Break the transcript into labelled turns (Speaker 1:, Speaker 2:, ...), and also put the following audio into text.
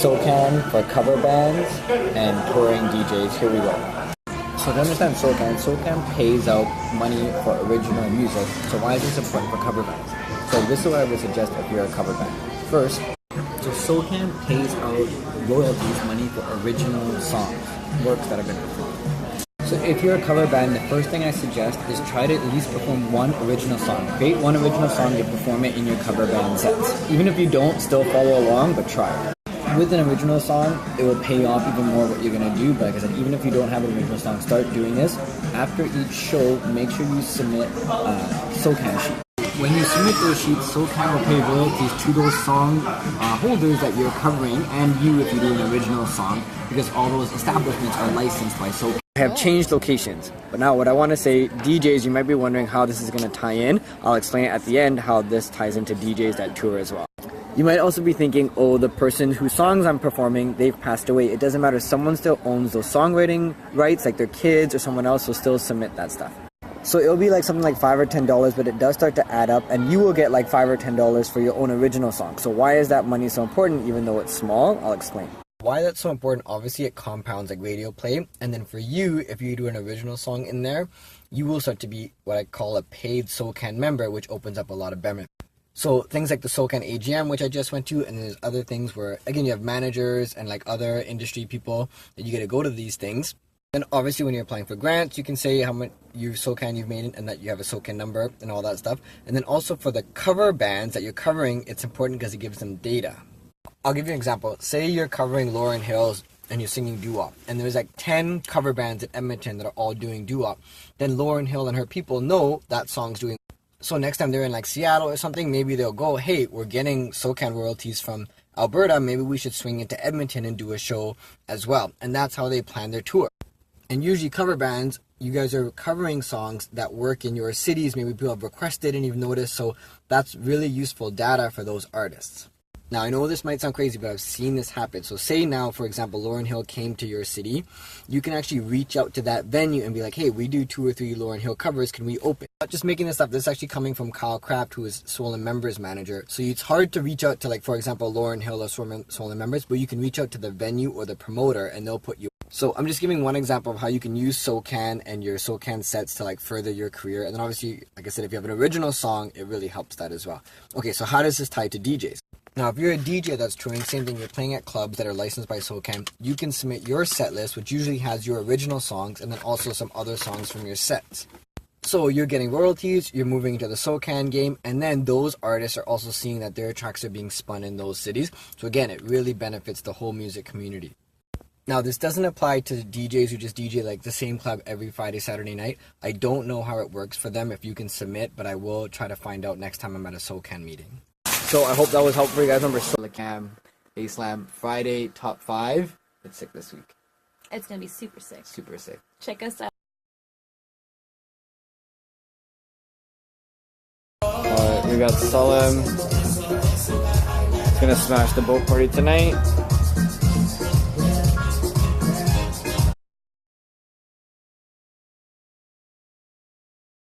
Speaker 1: Socan for cover bands and touring DJs. Here we go. So to understand Socan pays out money for original music. So why is this important for cover bands? So this is what I would suggest if you're a cover band. First, so Socan pays out royalties money for original songs, works that have been performed. So if you're a cover band, the first thing I suggest is try to at least perform one original song. Create one original song and perform it in your cover band sets. Even if you don't, still follow along, but try it. With an original song, it will pay off even more what you're going to do. But like I said, even if you don't have an original song, start doing this. After each show, make sure you submit Socan sheet. When you submit those sheets, Socan will pay royalties to those song holders that you're covering, and you if you do an original song, because all those establishments are licensed by Socan. I have changed locations, but now what I want to say, DJs, you might be wondering how this is going to tie in. I'll explain at the end how this ties into DJs that tour as well. You might also be thinking, oh, the person whose songs I'm performing, they've passed away. It doesn't matter, someone still owns those songwriting rights, like their kids or someone else will still submit that stuff. So it'll be like something like $5 or $10, but it does start to add up, and you will get like $5 or $10 for your own original song. So why is that money so important, even though it's small? I'll explain. Why that's so important, obviously it compounds like radio play, and then for you, if you do an original song in there, you will start to be what I call a paid Socan member, which opens up a lot of benefits. So things like the Socan AGM, which I just went to, and there's other things where, again, you have managers and like other industry people that you get to go to these things. Then obviously when you're applying for grants, you can say how much Socan you've made and that you have a Socan number and all that stuff. And then also for the cover bands that you're covering, it's important because it gives them data. I'll give you an example. Say you're covering Lauryn Hill's and you're singing doo-wop, and there's like 10 cover bands in Edmonton that are all doing doo-wop. Then Lauryn Hill and her people know that song's doing. So next time they're in like Seattle or something, maybe they'll go, hey, we're getting Socan royalties from Alberta, maybe we should swing into Edmonton and do a show as well. And that's how they plan their tour. And usually cover bands, you guys are covering songs that work in your cities, maybe people have requested and you've noticed, so that's really useful data for those artists. Now, I know this might sound crazy, but I've seen this happen. So say now, for example, Lauryn Hill came to your city, you can actually reach out to that venue and be like, hey, we do 2 or 3 Lauryn Hill covers, can we open? Not just making this up, this is actually coming from Kyle Kraft, who is Swollen Members manager. So it's hard to reach out to, like, for example, Lauryn Hill or Swollen Members, but you can reach out to the venue or the promoter and they'll put you. So I'm just giving one example of how you can use Socan and your Socan sets to like further your career. And then obviously, like I said, if you have an original song, it really helps that as well. Okay, so how does this tie to DJs? Now, if you're a DJ that's touring, same thing, you're playing at clubs that are licensed by Socan, you can submit your set list, which usually has your original songs and then also some other songs from your sets. So you're getting royalties, you're moving into the Socan game, and then those artists are also seeing that their tracks are being spun in those cities. So again, it really benefits the whole music community. Now, this doesn't apply to DJs who just DJ like the same club every Friday, Saturday night. I don't know how it works for them if you can submit, but I will try to find out next time I'm at a Socan meeting. So I hope that was helpful for you guys. Remember, Socan, Basslam, Friday, top 5. It's sick this week.
Speaker 2: It's going to be super sick.
Speaker 1: Super sick.
Speaker 2: Check us out.
Speaker 1: Alright, we got Salam. He's gonna smash the boat party tonight.